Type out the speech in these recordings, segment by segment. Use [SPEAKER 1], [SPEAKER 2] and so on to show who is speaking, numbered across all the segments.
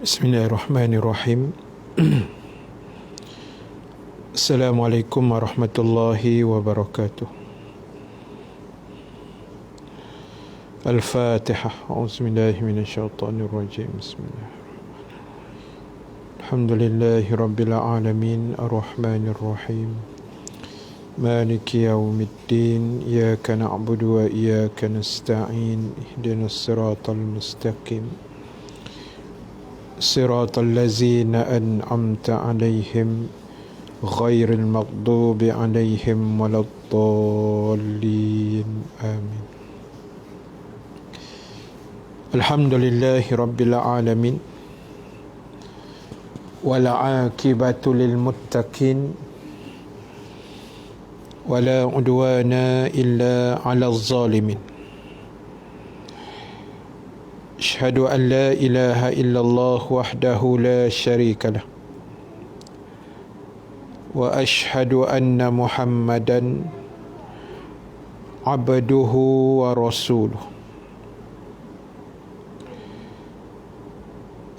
[SPEAKER 1] Bismillahirrahmanirrahim. Assalamualaikum warahmatullahi wabarakatuh. Al-Fatihah. A'udzubillahi minasyaitonirrajim. Bismillahirrahmanirrahim. Alhamdulillahi rabbil alamin, arrahmanirrahim, maliki yaumiddin, iyyaka na'budu wa iyyaka nasta'in, ihdinas siratal mustaqim, siratal ladzina an'amta 'alaihim ghairil maghdubi 'alaihim waladdallin. Amin. Alhamdulillahi rabbil alamin, wal 'aqibatu lil muttaqin, wala 'udwana illa 'alal zalimin. Asyhadu an la ilaha illallah wahdahu la syarika lah, wa asyhadu anna Muhammadan abduhu wa rasuluh.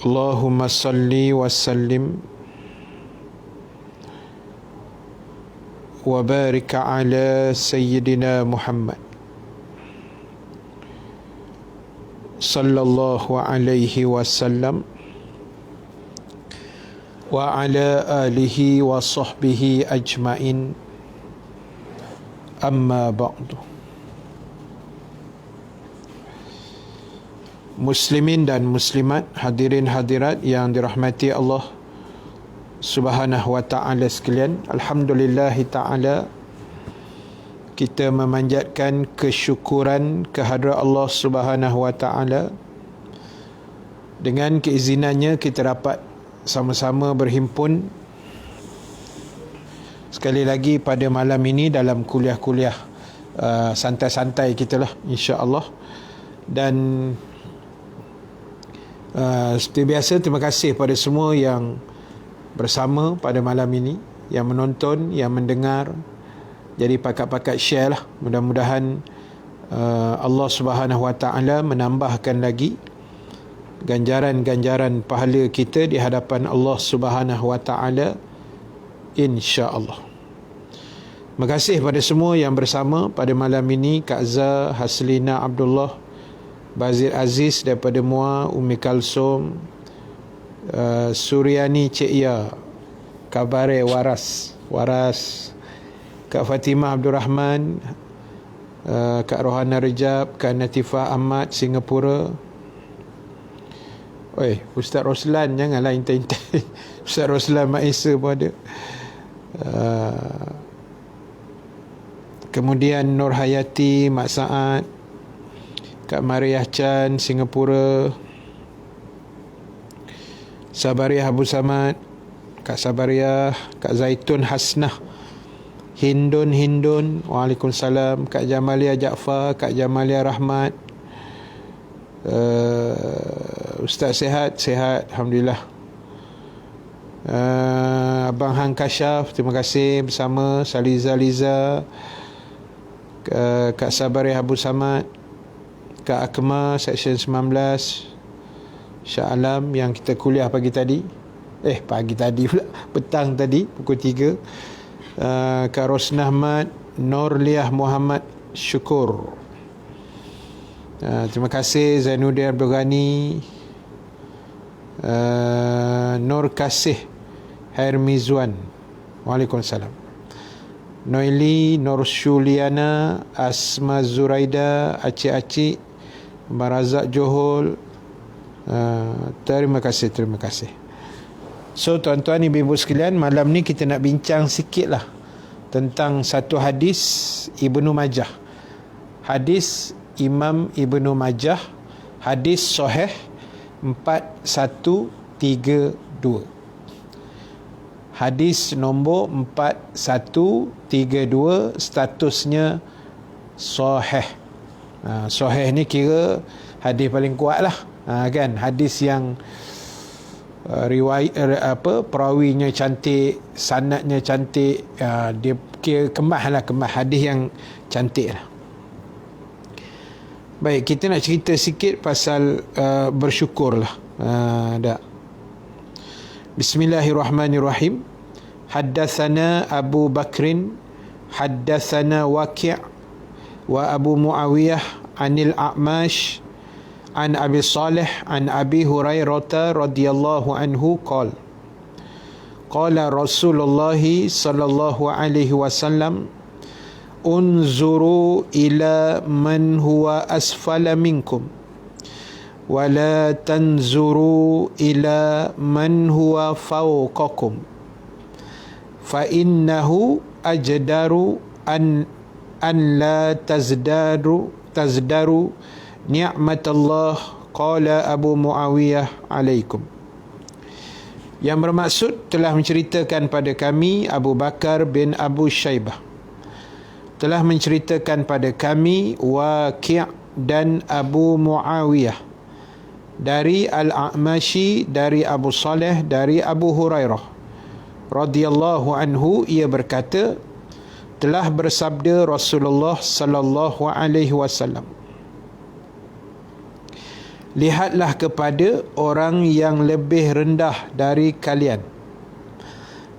[SPEAKER 1] Allahumma salli wa sallim wa barik ala sayyidina Muhammad sallallahu alaihi wasallam wa ala alihi wa sahbihi ajmain, amma ba'du. Muslimin dan muslimat, hadirin hadirat yang dirahmati Allah Subhanahu wa ta'ala sekalian, alhamdulillahi ta'ala, kita memanjatkan kesyukuran kehadrat Allah Subhanahu wa ta'ala. Dengan keizinannya kita dapat sama-sama berhimpun sekali lagi pada malam ini dalam kuliah-kuliah santai-santai kita lah, insya-Allah. Dan seperti biasa, terima kasih pada semua yang bersama pada malam ini, yang menonton, yang mendengar. Jadi pakat-pakat share lah. Mudah-mudahan Allah Subhanahu wa ta'ala menambahkan lagi ganjaran-ganjaran pahala kita di hadapan Allah Subhanahu wa ta'ala, insya-Allah. Terima kasih pada semua yang bersama pada malam ini. Kak Zah, Haslina Abdullah, Bazir Aziz daripada Muar, Umi Kalsum, Suryani Cik Ya, Kabare Waras, Kak Fatimah Abdul Rahman, Kak Rohana Rejab, Kak Natifah Ahmad Singapura. Oi, Ustaz Roslan janganlah intai-intai. Ustaz Roslan Mak Isa pun ada. Kemudian Nur Hayati, Mak Saad, Kak Mariah Chan Singapura, Sabariah Abu Samad, Kak Sabariah, Kak Zaitun Hasnah, Hindun, waalaikumsalam, Kak Jamalia Jaafar, Kak Jamalia Rahmat, Ustaz sihat, alhamdulillah. Abang Hang Kasyaf, terima kasih bersama. Saliza Liza, Kak Sabariah Abu Samad, Kak Akma Seksyen 19, Syah Alam yang kita kuliah pagi tadi pula, petang tadi pukul 3. Kak Rosnah Ahmad, Nurliah Muhammad Syukur, terima kasih. Zainuddin Abdul Ghani, Nur Kasih Hermizwan, waalaikumsalam. Noeli, Nur Syuliana, Asma Zuraida, Acik-Acik, Marazak Johol, terima kasih. So tuan-tuan ibu-ibu sekalian, malam ni kita nak bincang sikit lah tentang satu hadis Ibnu Majah. Hadis Imam Ibnu Majah, hadis sahih 4132. Hadis nombor 4132, statusnya sahih. Sahih ni kira hadis paling kuat lah, kan? Hadis yang riwayat perawinya cantik, sanadnya cantik, dia kira kemas hadis yang cantik lah. Baik, kita nak cerita sikit pasal bersyukur lah. Bismillahirrahmanirrahim. Haddatsana Abu Bakrin haddatsana Waqi' wa Abu Muawiyah anil A'mash an Abi Salih an Abi Hurairah radhiyallahu anhu qala qala Rasulullah sallallahu alaihi wasallam unzuru ila man huwa asfala minkum wa la tanzuru ila man huwa fawqakum fa innahu ajdaru an la tazdaru ni'matallah. Qala Abu Muawiyah alaikum. Yang bermaksud telah menceritakan pada kami Abu Bakar bin Abu Syaibah, telah menceritakan pada kami Waqi' dan Abu Muawiyah dari Al-A'mashi, dari Abu Saleh, dari Abu Hurairah radhiyallahu anhu, ia berkata, telah bersabda Rasulullah sallallahu alaihi wasallam, lihatlah kepada orang yang lebih rendah dari kalian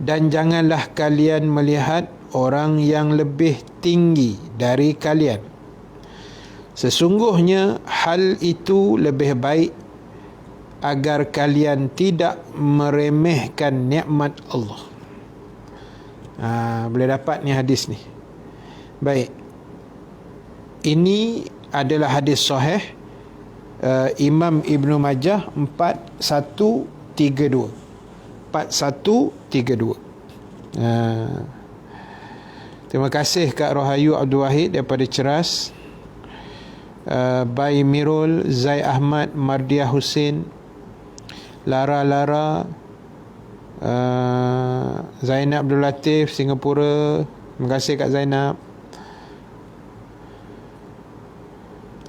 [SPEAKER 1] dan janganlah kalian melihat orang yang lebih tinggi dari kalian. Sesungguhnya hal itu lebih baik agar kalian tidak meremehkan nikmat Allah. Boleh dapat ni hadis ni. Baik. Ini adalah hadis sahih Imam Ibn Majah 4132. 4132. Terima kasih Kak Rohayu Abdul Wahid daripada Ceras. Bai Mirul, Zai Ahmad, Mardiah Hussein, Lara, Zainab Abdul Latif, Singapura. Terima kasih Kak Zainab.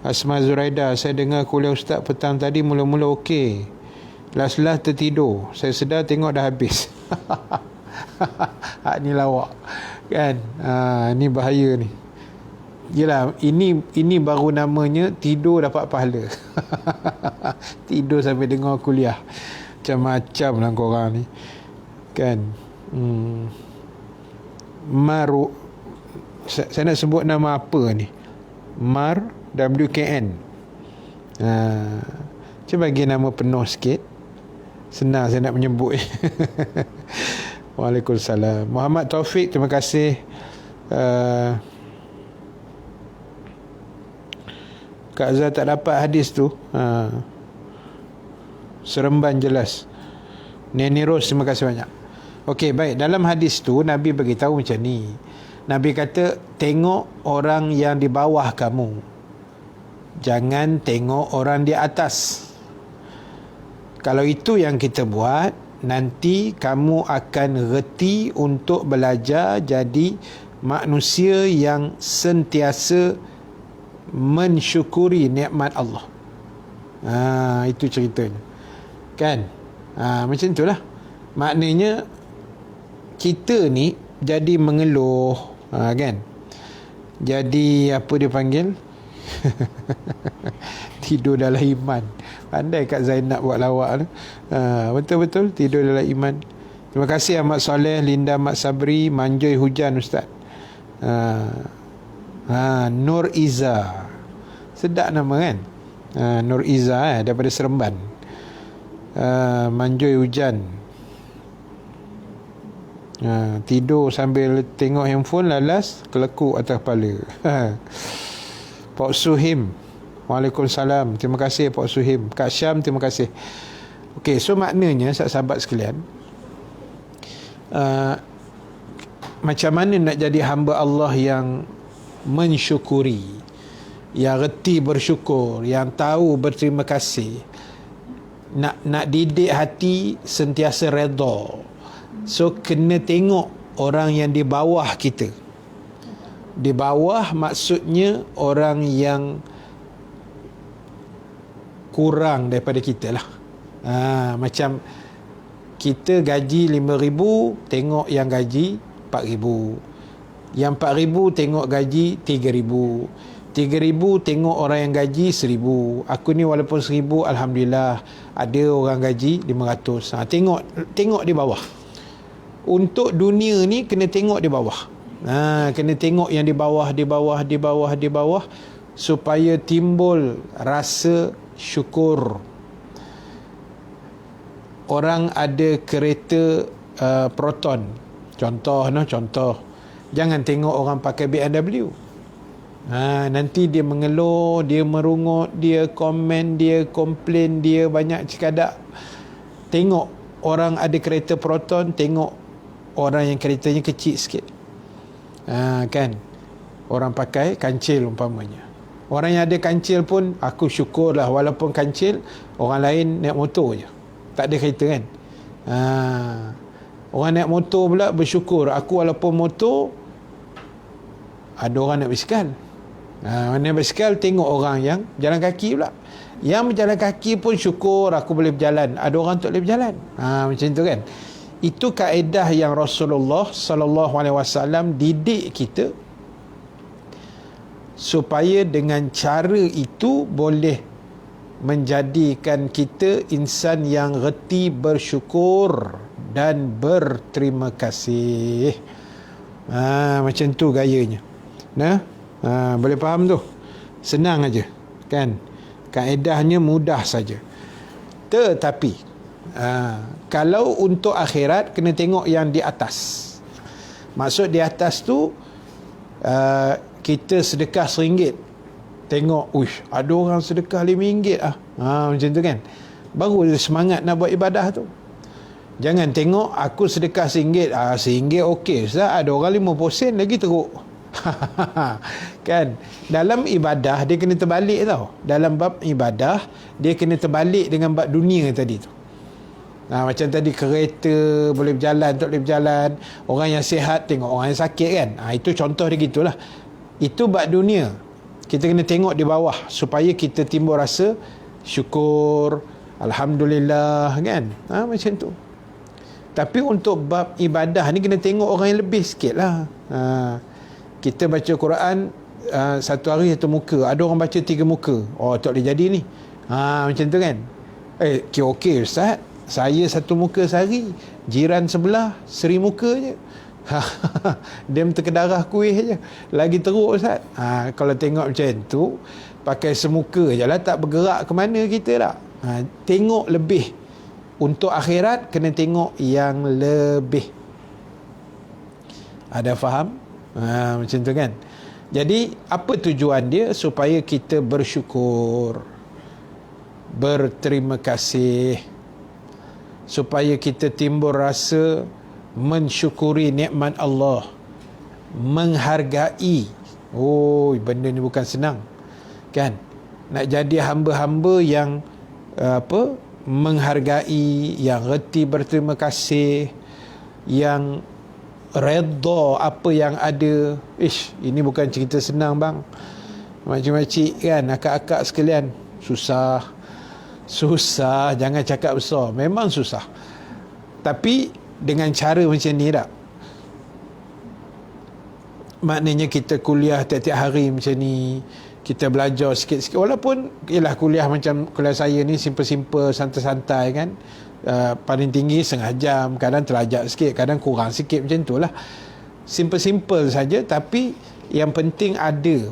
[SPEAKER 1] Asma Zuraida, saya dengar kuliah Ustaz petang tadi mula-mula okey, last-last tertidur. Saya sedar tengok dah habis. Ni lawak kan. Ni bahaya ni. Yelah, ini baru namanya tidur dapat pahala. Tidur sampai dengar kuliah. Macam-macam lah korang ni kan. Maru, saya nak sebut nama apa ni? Mar WKN. Cuba bagi nama penuh sikit, senang saya nak menyebut. Waalaikumsalam. Muhammad Taufik, terima kasih. Kak Azhar tak dapat hadis tu. Seremban jelas. Neni Ros, terima kasih banyak. Okey, baik. Dalam hadis tu Nabi beritahu macam ni. Nabi kata, tengok orang yang di bawah kamu, jangan tengok orang di atas. Kalau itu yang kita buat, nanti kamu akan reti untuk belajar jadi manusia yang sentiasa mensyukuri nikmat Allah. Itu ceritanya kan. Macam itulah. Maknanya kita ni jadi mengeluh, kan, jadi apa dia panggil, tidur dalam iman. Pandai Kak Zainab buat lawak tu. Betul-betul tidur dalam iman. Terima kasih Ahmad Soleh, Linda Mat Sabri, Manjoy Hujan Ustaz. Nur Iza, sedap nama kan. Nur Iza daripada Seremban. Manjoy Hujan. Tidur sambil tengok handphone, lalas kelekuk atas kepala. Pak Suhim, Waalaikumsalam, terima kasih Pak Suhim. Kak Syam, terima kasih. Okey, so maknanya sahabat sekalian, macam mana nak jadi hamba Allah yang mensyukuri, yang reti bersyukur, yang tahu berterima kasih, nak didik hati sentiasa redha. So kena tengok orang yang di bawah kita. Di bawah maksudnya orang yang kurang daripada kita lah. Macam kita gaji 5,000, tengok yang gaji 4,000. Yang 4,000 tengok gaji 3,000. 3,000 tengok orang yang gaji 1,000. Aku ni walaupun 1,000, Alhamdulillah. Ada orang gaji 500. Tengok di bawah. Untuk dunia ni kena tengok di bawah. Kena tengok yang di bawah, supaya timbul rasa syukur. Orang ada kereta Proton. Contoh. Jangan tengok orang pakai BMW. Nanti dia mengeluh, dia merungut, dia komen, dia komplain, dia banyak cekadak. Tengok orang ada kereta Proton, tengok orang yang keretanya kecil sikit. Kan? Orang pakai kancil umpamanya. Orang yang ada kancil pun, aku syukurlah walaupun kancil, orang lain naik motor je. Tak ada kereta kan? Orang naik motor pula bersyukur. Aku walaupun motor, ada orang naik basikal. Naik basikal, tengok orang yang jalan kaki pula. Yang berjalan kaki pun syukur aku boleh berjalan. Ada orang tak boleh berjalan. Macam tu kan. Itu kaedah yang Rasulullah SAW didik kita, supaya dengan cara itu boleh menjadikan kita insan yang reti bersyukur dan berterima kasih. Macam tu gayanya. Boleh faham tu? Senang aja, kan? Kaedahnya mudah saja. Tetapi kalau untuk akhirat, kena tengok yang di atas. Maksud di atas tu, kita sedekah RM1, tengok, ada orang sedekah RM5 macam tu kan. Baru semangat nak buat ibadah tu. Jangan tengok aku sedekah RM1, RM1 okey Ustaz, ada orang 50 sen lagi teruk. Kan? Dalam ibadah dia kena terbalik tau. Dalam bab ibadah dia kena terbalik dengan bab dunia tadi tu. Macam tadi kereta boleh berjalan, tak boleh berjalan. Orang yang sihat tengok orang yang sakit kan. Itu contoh dia gitulah. Itu bab dunia. Kita kena tengok di bawah supaya kita timbul rasa syukur, Alhamdulillah kan. Macam tu. Tapi untuk bab ibadah ni kena tengok orang yang lebih sikit lah. Kita baca Quran satu hari satu muka, ada orang baca 3 muka, tak boleh jadi ni. Macam tu kan. Okey Ustaz, saya satu muka sehari, jiran sebelah 1,000 muka je. Dia terkedarah kuih je, lagi teruk Ustaz. Kalau tengok macam tu, pakai semuka je lah, tak bergerak ke mana kita tak. Tengok lebih. Untuk akhirat kena tengok yang lebih. Ada faham? Macam tu kan. Jadi apa tujuan dia? Supaya kita bersyukur, berterima kasih, supaya kita timbul rasa mensyukuri nikmat Allah, menghargai. Benda ni bukan senang kan. Nak jadi hamba-hamba yang menghargai, yang reti berterima kasih, yang redha apa yang ada. Ini bukan cerita senang bang. Makcik-makcik kan, akak-akak sekalian, susah. Jangan cakap besar, memang susah. Tapi dengan cara macam ni tak, maknanya kita kuliah tiap-tiap hari macam ni, kita belajar sikit-sikit, walaupun kuliah macam kuliah saya ni simple-simple, santai-santai kan. Paling tinggi setengah jam, kadang terlajak sikit, kadang kurang sikit, macam tu lah. Simple-simple saja, tapi yang penting ada,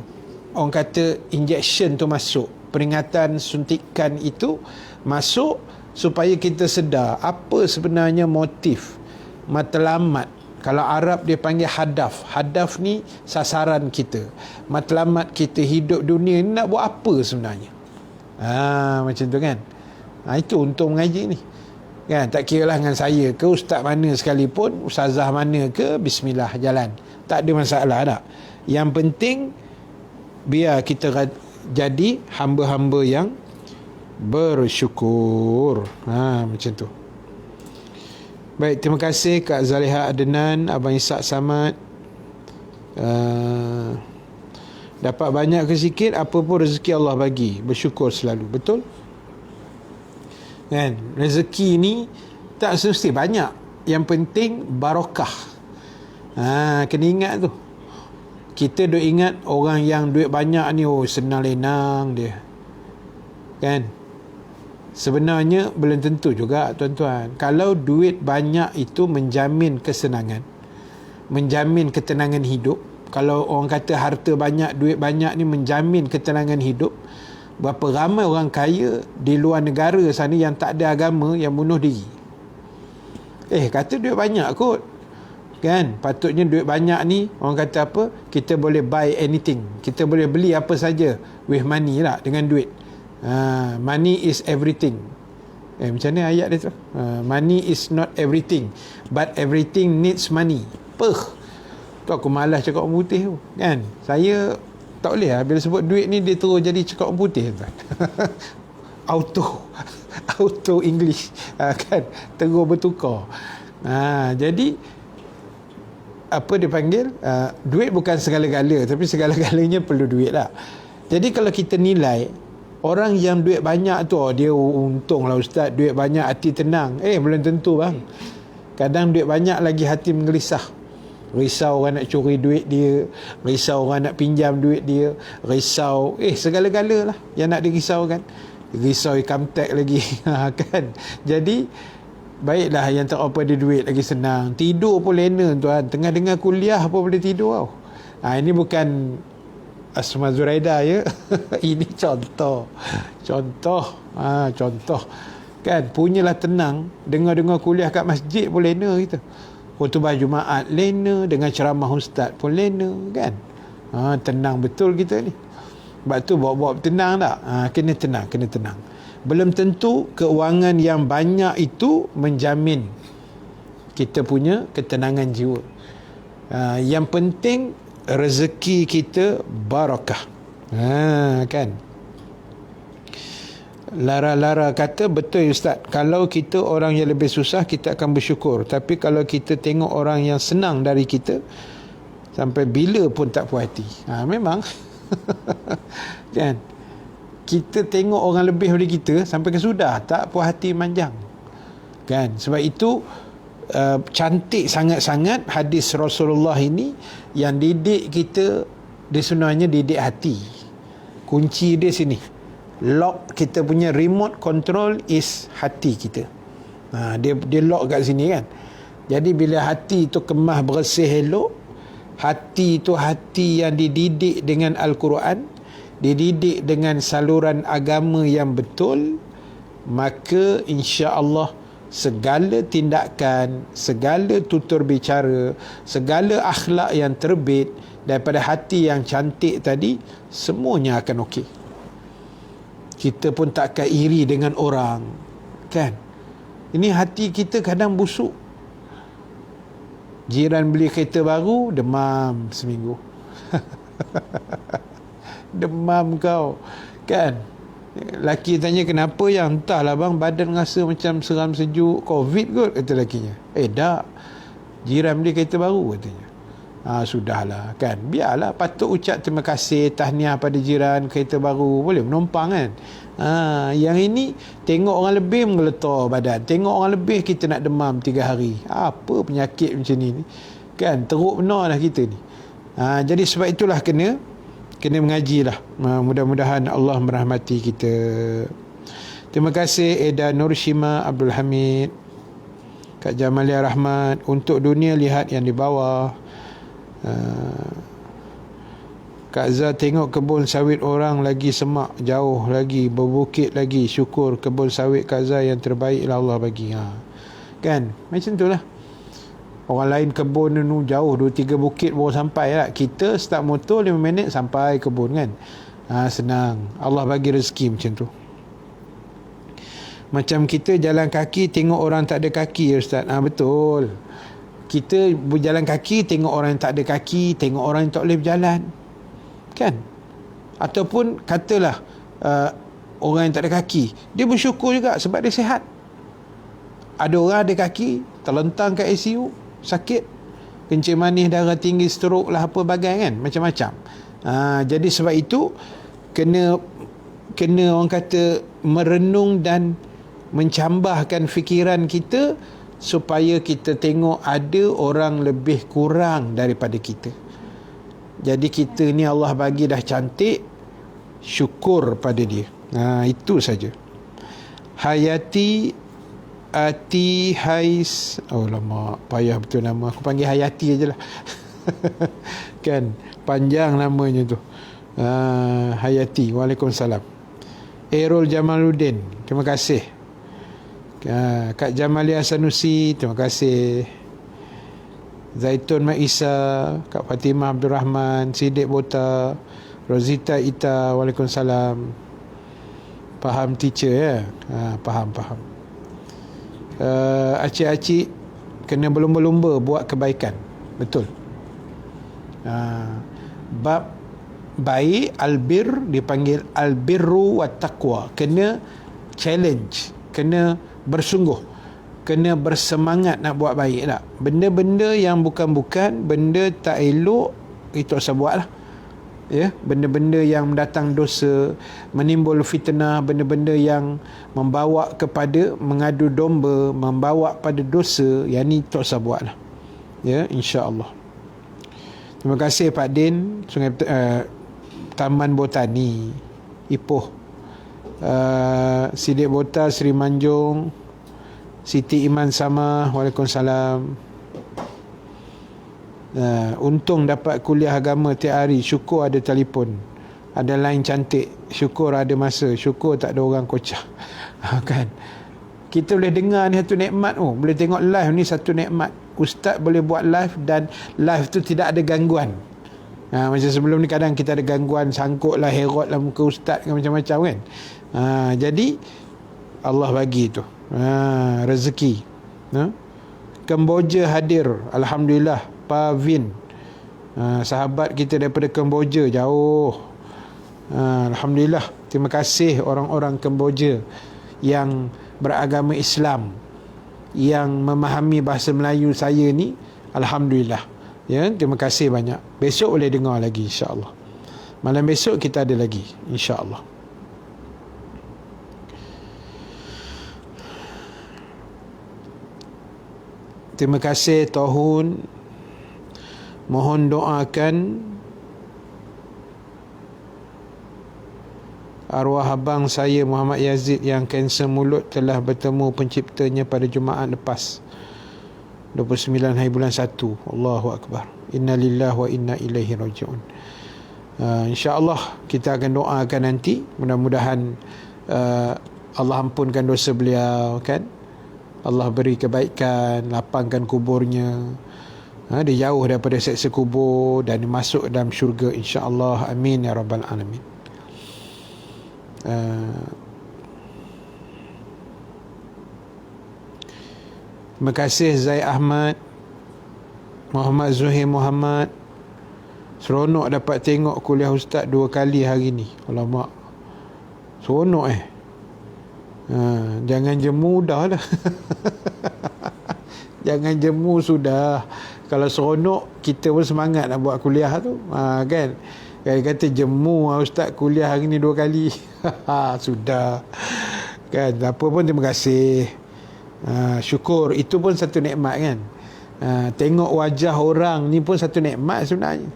[SPEAKER 1] orang kata, injection tu masuk, peringatan, suntikan itu masuk, supaya kita sedar apa sebenarnya motif, matlamat. Kalau Arab dia panggil hadaf. Hadaf ni sasaran kita, matlamat kita hidup dunia ni nak buat apa sebenarnya. Macam tu kan. Itu untuk mengaji ni kan. Tak kira lah dengan saya ke, ustaz mana sekalipun, ustazah mana ke, bismillah jalan, tak ada masalah tak. Yang penting biar kita jadi hamba-hamba yang bersyukur. Macam tu. Baik, terima kasih Kak Zaliha Adnan, Abang Ishak Samad. Dapat banyak ke sikit, apa pun rezeki Allah bagi, bersyukur selalu. Betul kan? Rezeki ni tak semesti banyak, yang penting barakah. Kena ingat tu. Kita duk ingat orang yang duit banyak ni, oh senang lenang dia, kan? Sebenarnya belum tentu juga, tuan-tuan. Kalau duit banyak itu menjamin kesenangan, menjamin ketenangan hidup. Kalau orang kata harta banyak, duit banyak ni menjamin ketenangan hidup, berapa ramai orang kaya di luar negara sana yang tak ada agama yang bunuh diri. Kata duit banyak kot, kan? Patutnya duit banyak ni, orang kata apa, kita boleh buy anything, kita boleh beli apa saja with money lah, dengan duit. Money is everything. Macam mana ayat dia tu? Money is not everything, but everything needs money. Tu aku malas cakap orang putih tu, kan? Saya tak boleh lah bila sebut duit ni, dia terus jadi cakap orang putih, tuan. auto English, kan? Terus bertukar. Jadi apa dia panggil, duit bukan segala-gala, tapi segala-galanya perlu duit lah. Jadi kalau kita nilai orang yang duit banyak tu, dia untung lah ustaz, duit banyak hati tenang. Belum tentu bang. Kadang duit banyak lagi hati menggelisah. Risau orang nak curi duit dia, risau orang nak pinjam duit dia, risau segala-gala lah yang nak dirisaukan. Risau income tax lagi. Kan? Jadi baiklah yang tak apa ada duit lagi senang. Tidur pun lena tuan. Tengah dengar kuliah pun boleh tidur tau. Ini bukan Asma Zuraida ya. Ini contoh. Contoh. Kan, punyalah tenang. Dengar-dengar kuliah kat masjid pun lena kita. Khutbah Jumaat lena, dengan ceramah ustaz pun lena, kan? Tenang betul kita ni. Sebab tu bawa-bawa tenang tak? Kena tenang. Belum tentu keuangan yang banyak itu menjamin kita punya ketenangan jiwa. Yang penting rezeki kita barakah. Kan? Lara kata betul ustaz, kalau kita orang yang lebih susah kita akan bersyukur, tapi kalau kita tengok orang yang senang dari kita, sampai bila pun tak puas hati. Memang kan, kita tengok orang lebih dari kita sampai ke sudah tak puas hati manjang, kan? Sebab itu cantik sangat-sangat hadis Rasulullah ini yang didik kita. Dia sebenarnya didik hati. Kunci dia sini. Lock kita punya remote control is hati kita. Dia lock kat sini, kan. Jadi bila hati tu kemah bersih elok, hati tu hati yang dididik dengan Al-Quran, dididik dengan saluran agama yang betul, maka insya-Allah segala tindakan, segala tutur bicara, segala akhlak yang terbit daripada hati yang cantik tadi, semuanya akan okey. Kita pun takkan iri dengan orang, kan? Ini hati kita kadang busuk. Jiran beli kereta baru, demam seminggu. Demam kau, kan? Laki tanya kenapa, yang entahlah bang, badan rasa macam seram sejuk, COVID kot, kata lakinya. Tak, jiran beli kereta baru, katanya. Sudahlah, kan, biarlah. Patut ucap terima kasih, tahniah pada jiran kereta baru, boleh menumpang, kan. Yang ini tengok orang lebih menggeletar badan, tengok orang lebih kita nak demam 3 hari. Apa penyakit macam ni, kan? Teruk benar lah kita ni. Jadi sebab itulah kena mengajilah. Mudah-mudahan Allah merahmati kita. Terima kasih Eda Nurshima Abdul Hamid, Kak Jamalia Rahmat. Untuk dunia, lihat yang di bawah. Kak Zah, tengok kebun sawit orang lagi semak, jauh lagi, berbukit lagi. Syukur kebun sawit Kak Zah yang terbaik lah Allah bagi. Kan, macam tu lah. Orang lain kebun tu jauh 2-3 bukit baru sampai lah. Kita start motor 5 minit sampai kebun, kan. Senang. Allah bagi rezeki macam tu. Macam kita jalan kaki tengok orang tak ada kaki, ustaz. Betul. Kita berjalan kaki tengok orang yang tak ada kaki, tengok orang yang tak boleh berjalan, kan? Ataupun katalah orang yang tak ada kaki, dia bersyukur juga sebab dia sihat. Ada orang ada kaki, terlentang kat ICU, sakit, kencing manis, darah tinggi, stroke lah, apa bagai, kan, macam-macam. Jadi sebab itu kena orang kata merenung dan mencambahkan fikiran kita, supaya kita tengok ada orang lebih kurang daripada kita. Jadi kita ni Allah bagi dah cantik, syukur pada dia. Itu saja. Hayati Ati Hais. Oh lama, payah betul nama. Aku panggil Hayati aje lah. Kan, panjang namanya tu. Hayati. Waalaikumsalam. Errol Jamaluddin, terima kasih. Kak Jamalia Sanusi, terima kasih. Zaitun Maisa, Kak Fatimah Abdul Rahman, Sidik Bota, Rosita Ita, waalaikumsalam. Faham teacher ya? Faham. Acik-acik kena berlumba-lumba buat kebaikan. Betul. Bab baik, albir dipanggil albirru wat taqwa. Kena challenge, kena bersungguh, kena bersemangat nak buat baik tak. Benda-benda yang bukan-bukan, benda tak elok, itu usah buat lah. Ya, benda-benda yang mendatang dosa, menimbul fitnah, benda-benda yang membawa kepada mengadu domba, membawa pada dosa, yang ni tak usah buat lah. Ya, insya-Allah. Terima kasih Pak Din, Taman Botani Ipoh, Sidik Bota, Seri Manjung, Siti Iman Sama, waalaikumsalam. Untung dapat kuliah agama tiap hari, syukur ada telefon, ada line cantik, syukur ada masa, syukur tak ada orang kocah. Kan, kita boleh dengar ni satu nikmat. Boleh tengok live ni satu nikmat. Ustaz boleh buat live dan live tu tidak ada gangguan. Macam sebelum ni kadang kita ada gangguan, sangkut lah, herot lah muka ustaz kan, macam-macam kan. Jadi Allah bagi tu rezeki. Kemboja hadir, alhamdulillah. Pavin, sahabat kita daripada Kemboja, jauh. Alhamdulillah, terima kasih orang-orang Kemboja yang beragama Islam, yang memahami bahasa Melayu saya ni. Alhamdulillah. Ya, terima kasih banyak. Besok boleh dengar lagi insya-Allah. Malam besok kita ada lagi insya-Allah. Terima kasih Tohun. Mohon doakan arwah abang saya Muhammad Yazid yang kanser mulut telah bertemu penciptanya pada Jumaat lepas, 29 hari bulan 1. Allahu Akbar. Inna lillahi wa inna ilaihi raji'un. InsyaAllah kita akan doakan nanti. Mudah-mudahan Allah ampunkan dosa beliau kan. Allah beri kebaikan, lapangkan kuburnya. Dia jauh daripada seksa kubur dan masuk dalam syurga insya-Allah. Amin ya rabbal alamin. Terima kasih Zaid Ahmad, Muhammad Zuhair Muhammad. Seronok dapat tengok kuliah ustaz 2 kali hari ni. Alamak, seronok jangan jemu dah lah. Jangan jemu sudah. Kalau seronok, kita pun semangat nak buat kuliah tu. Kan, kata jemu ustaz kuliah hari ni 2 kali. Sudah kan, apa pun terima kasih. Syukur, itu pun satu nikmat kan. Tengok wajah orang ni pun satu nikmat sebenarnya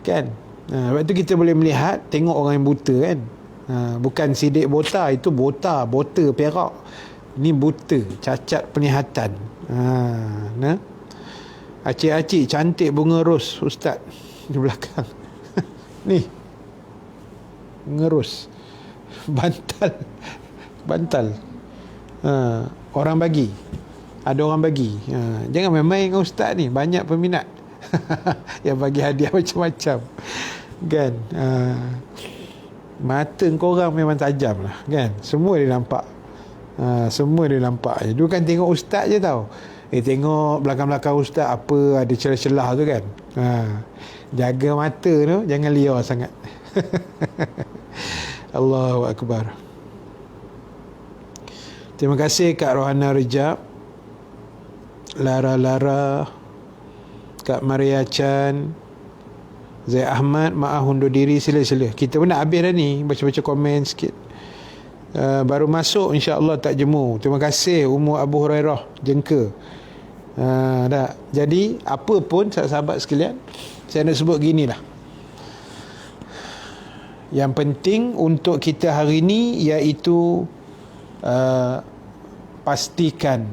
[SPEAKER 1] kan. Sebab tu kita boleh melihat, tengok orang yang buta kan. Bukan sidik bota, itu bota perak. Ni buta, cacat penglihatan. Acik-acik cantik bunga ros ustaz di belakang. Ni bunga ros, bantal. Orang bagi, ada orang bagi. Jangan main-main dengan ustaz ni, banyak peminat yang bagi hadiah macam-macam kan. Mata korang memang tajam lah kan, semua dia nampak. Semua dia nampak je. Dulu kan tengok ustaz je tau. Tengok belakang-belakang ustaz apa ada celah-celah tu kan. Jaga mata tu, jangan liar sangat. Allahu Akbar. Terima kasih Kak Rohana Rejab, Lara, Kak Maria Chan, Zaid Ahmad. Maaf undur diri, sila-sila. Kita pun nak habis dah ni, baca-baca komen sikit. Baru masuk insya-Allah tak jemu. Terima kasih Ummu Abu Hurairah Jengka. Dah. Jadi apa pun sahabat sekalian, saya nak sebut ginilah. Yang penting untuk kita hari ini iaitu pastikan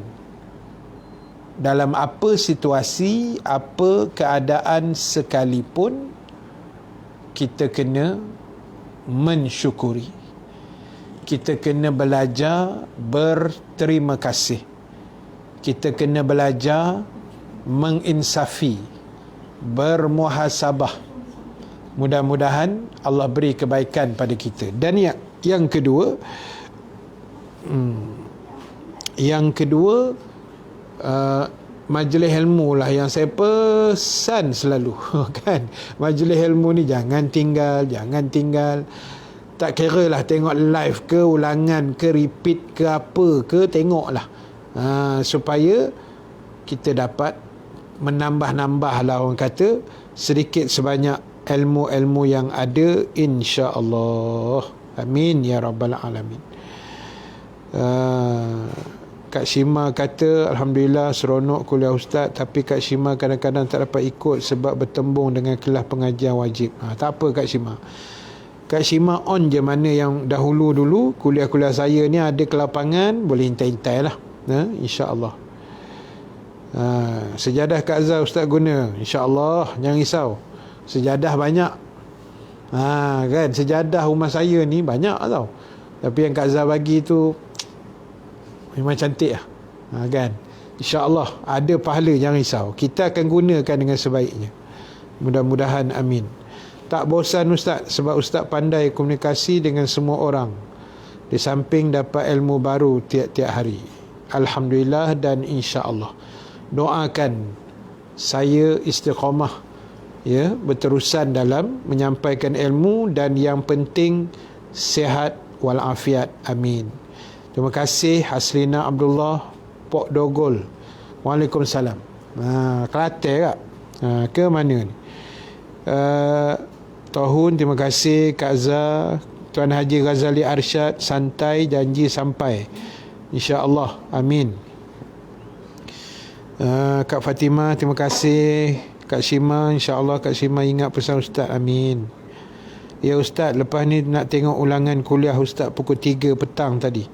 [SPEAKER 1] dalam apa situasi, apa keadaan sekalipun, kita kena mensyukuri. Kita kena belajar berterima kasih. Kita kena belajar menginsafi, bermuhasabah. Mudah-mudahan Allah beri kebaikan pada kita. Dan yang kedua, majlis ilmu lah yang saya pesan selalu kan. Majlis ilmu ni jangan tinggal. Tak kira lah tengok live ke, ulangan ke, repeat ke, apa ke, tengok lah. Supaya kita dapat menambah-nambah lah, orang kata, sedikit sebanyak ilmu-ilmu yang ada, insya-Allah. Amin ya rabbal alamin. Kak Shima kata, Alhamdulillah seronok kuliah Ustaz, tapi Kak Shima kadang-kadang tak dapat ikut sebab bertembung dengan kelas pengajian wajib. Tak apa Kak Shima. Kak Shima on je mana yang dulu kuliah-kuliah saya ni ada ke lapangan, boleh hintai-hintai lah. InsyaAllah. Sejadah Kak Azhar Ustaz guna, insya-Allah, jangan risau. Sejadah banyak. Kan, sejadah rumah saya ni banyak tau. Tapi yang Kak Azhar bagi tu memang cantik lah. Kan, insya-Allah ada pahala, jangan risau. Kita akan gunakan dengan sebaiknya. Mudah-mudahan, amin. Tak bosan Ustaz, sebab Ustaz pandai komunikasi dengan semua orang. Di samping dapat ilmu baru tiap-tiap hari. Alhamdulillah dan insya-Allah. Doakan saya istiqamah, berterusan dalam menyampaikan ilmu, dan yang penting sihat walafiat. Amin. Terima kasih Haslina Abdullah, Pok Dogol. Waalaikumsalam. Kelantan tak? Ke mana ni? Tahun, terima kasih Kak Zah. Tuan Haji Ghazali Arsyad, santai janji sampai, insya-Allah. Amin. Kak Fatimah, terima kasih. Kak Shima, insya-Allah Kak Shima ingat pesan Ustaz. Amin. Ya Ustaz, lepas ni nak tengok ulangan kuliah Ustaz pukul 3 petang tadi.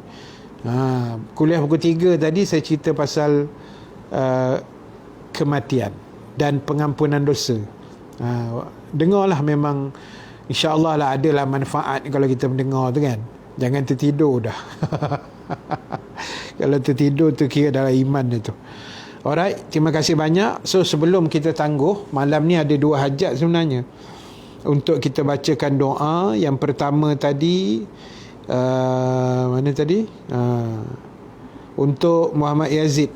[SPEAKER 1] Kuliah pukul 3 tadi saya cerita pasal kematian dan pengampunan dosa. Dengarlah, memang insya-Allah lah adalah manfaat kalau kita mendengar tu kan. Jangan tertidur dah. Kalau tertidur tu kira dalam iman tu. Alright, terima kasih banyak. So sebelum kita tangguh, malam ni ada 2 hajat sebenarnya untuk kita bacakan doa. Yang pertama tadi, mana tadi? Untuk Muhammad Yazid,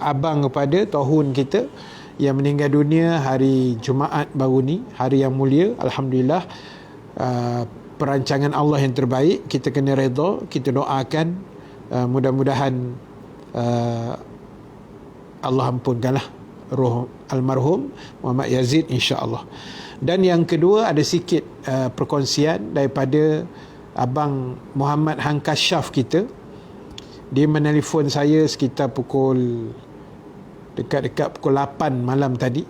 [SPEAKER 1] abang kepada Tohun kita yang meninggal dunia hari Jumaat baru ni, hari yang mulia. Alhamdulillah, perancangan Allah yang terbaik, kita kena redha, kita doakan, mudah-mudahan Allah ampunkanlah roh almarhum Muhammad Yazid, insya-Allah. Dan yang kedua, ada sikit perkongsian daripada abang Muhammad Hankasyaf kita. Dia menelefon saya sekitar dekat pukul 8 malam tadi.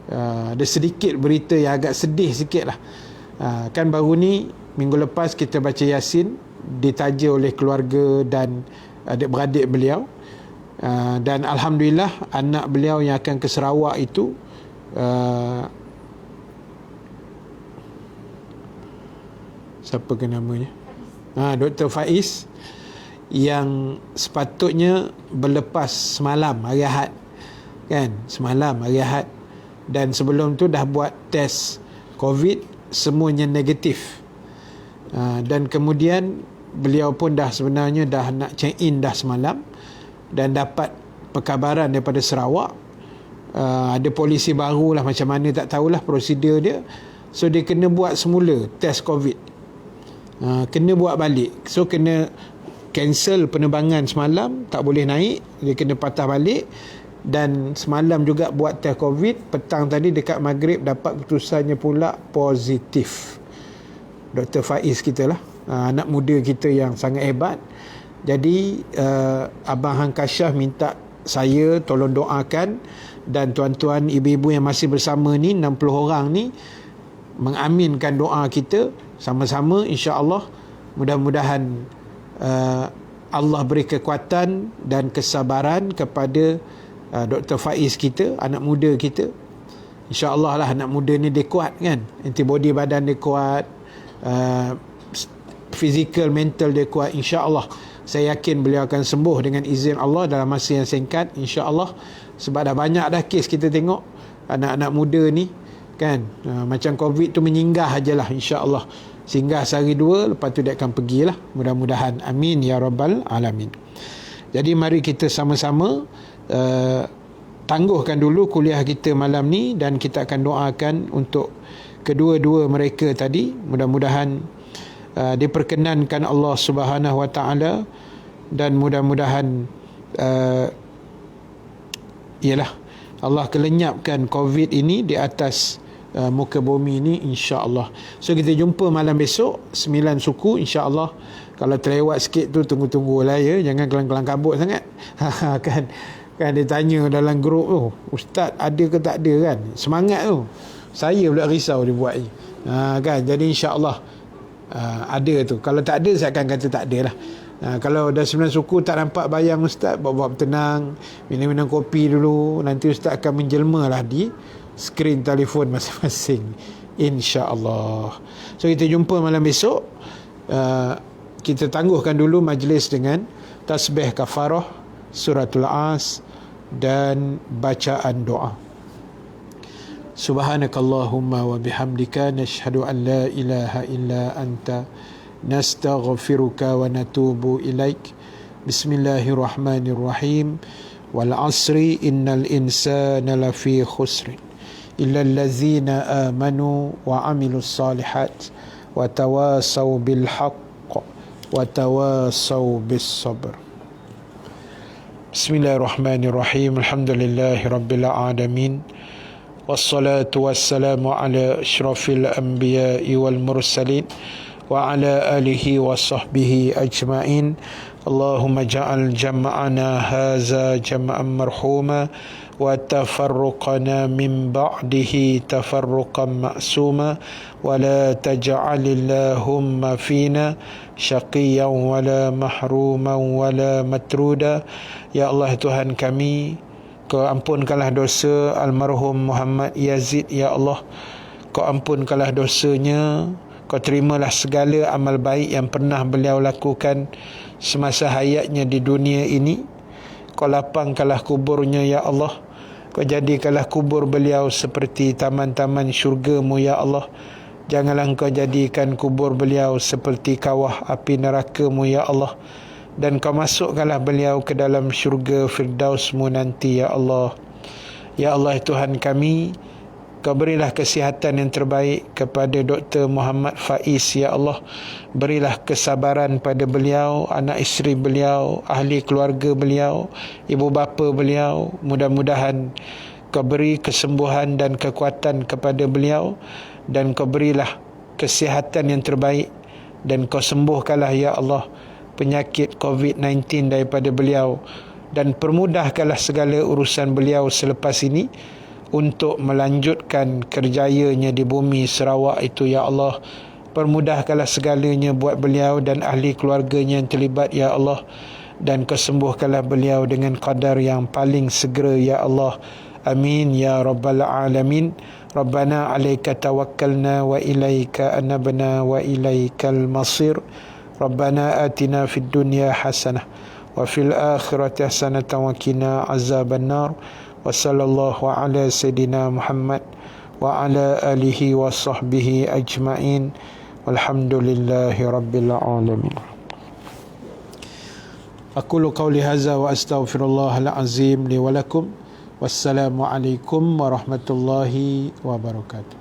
[SPEAKER 1] Ada sedikit berita yang agak sedih sikit lah. Kan baru ni, minggu lepas kita baca Yasin, ditaja oleh keluarga dan adik-beradik beliau. Dan Alhamdulillah, anak beliau yang akan ke Sarawak itu siapa ke namanya? Dr. Faiz, yang sepatutnya berlepas semalam hari Ahad kan, semalam hari Ahad, dan sebelum tu dah buat test COVID, semuanya negatif. Dan kemudian beliau pun sebenarnya dah nak check in dah semalam, dan dapat perkabaran daripada Sarawak, ada polisi baru lah, macam mana tak tahulah prosedur dia. So dia kena buat semula test COVID, kena buat balik. So kena cancel penerbangan semalam, tak boleh naik, dia kena patah balik. Dan semalam juga buat test COVID, petang tadi dekat maghrib dapat keputusannya pula positif. Dr. Faiz kita lah, anak muda kita yang sangat hebat. Jadi Abang Hankasyah minta saya tolong doakan, dan tuan-tuan, ibu-ibu yang masih bersama ni, 60 orang ni, mengaminkan doa kita sama-sama, insya-Allah. Mudah-mudahan Allah beri kekuatan dan kesabaran kepada Dr. Faiz kita, anak muda kita. InsyaAllah lah anak muda ni dia kuat kan, antibody badan dia kuat, fizikal, mental dia kuat. InsyaAllah saya yakin beliau akan sembuh dengan izin Allah dalam masa yang singkat, insyaAllah. Sebab dah banyak dah kes kita tengok anak-anak muda ni kan, macam COVID tu menyinggah ajalah, insyaAllah singgah sehari dua, lepas tu dia akan pergilah, mudah-mudahan. Amin ya rabbal alamin. Jadi mari kita sama-sama tangguhkan dulu kuliah kita malam ni, dan kita akan doakan untuk kedua-dua mereka tadi. Mudah-mudahan diperkenankan Allah Subhanahu wa taala, dan mudah-mudahan ialah Allah kelenyapkan COVID ini di atas muka bumi ini, insya-Allah. So kita jumpa malam besok 9 suku, insya-Allah. Kalau terlewat sikit tu tunggu-tunggulah ya, jangan kelang-kelang kabut sangat. Kan dia tanya dalam grup tu, ustaz ada ke tak ada kan, semangat tu. Saya pula risau dia buat ni. Kan, jadi insya-Allah ada tu. Kalau tak ada, saya akan kata tak ada lah. Kalau dah 9 suku tak nampak bayang ustaz, buat tenang, minum-minum kopi dulu, nanti ustaz akan menjelma lah di skrin telefon masing-masing, insya-Allah. So kita jumpa malam besok. Kita tangguhkan dulu majlis dengan tasbih kafarah, suratul As, dan bacaan doa. Subhanakallahumma wa bihamdika, nashhadu an la ilaha illa anta, nastaghfiruka wa natubu ilaik. Bismillahirrahmanirrahim. Wal asri innal insana lafi khusrin illa allazina amanu wa amilus salihat wa tawasaw bil haqq wa tawasaw bis sabr. Bismillahirrahmanirrahim. Alhamdulillahi rabbil alamin. Wassalatu wassalamu ala asyrafil anbiya'i wal mursalin wa ala alihi wa sahbihi ajma'in. Allahumma ja'al jam'ana haza jam'an marhuma wa tafarruqana min ba'dihi tafarruqan ma'suma wa la taj'alillahumma fina syaqiyan wa la mahruman wa la matruda. Ya Allah Tuhan kami, Kau ampunkanlah dosa almarhum Muhammad Yazid, ya Allah. Kau ampunkanlah dosanya, Kau terimalah segala amal baik yang pernah beliau lakukan semasa hayatnya di dunia ini. Kau lapangkanlah kuburnya, ya Allah. Kau jadikanlah kubur beliau seperti taman-taman syurga-Mu, ya Allah. Janganlah Kau jadikan kubur beliau seperti kawah api neraka-Mu, ya Allah. Dan Kau masukkanlah beliau ke dalam syurga Firdaus-Mu nanti, ya Allah. Ya Allah Tuhan kami, Kau berilah kesihatan yang terbaik kepada Dr. Muhammad Faiz, ya Allah. Berilah kesabaran pada beliau, anak isteri beliau, ahli keluarga beliau, ibu bapa beliau. Mudah-mudahan Kau beri kesembuhan dan kekuatan kepada beliau, dan Kau berilah kesihatan yang terbaik, dan Kau sembuhkanlah, ya Allah, penyakit COVID-19 daripada beliau, dan permudahkanlah segala urusan beliau selepas ini untuk melanjutkan kerjayanya di bumi Sarawak itu, ya Allah. Permudahkanlah segalanya buat beliau dan ahli keluarganya yang terlibat, ya Allah. Dan kesembuhkanlah beliau dengan qadar yang paling segera, ya Allah. Amin ya rabbal alamin. Rabbana alaika tawakkalna wa ilaika anabna wa ilaikal masir. Rabbana atina fid dunya hasanah wa fil akhirati hasanatan wa qina azaban nar. Wa sallallahu ala sayyidina Muhammad wa ala alihi wa sahbihi ajma'in. Walhamdulillahi rabbil alamin. Aqulu qawli hadza wa astaghfirullahal azim li wa lakum. Wassalamu alaikum warahmatullahi wabarakatuh.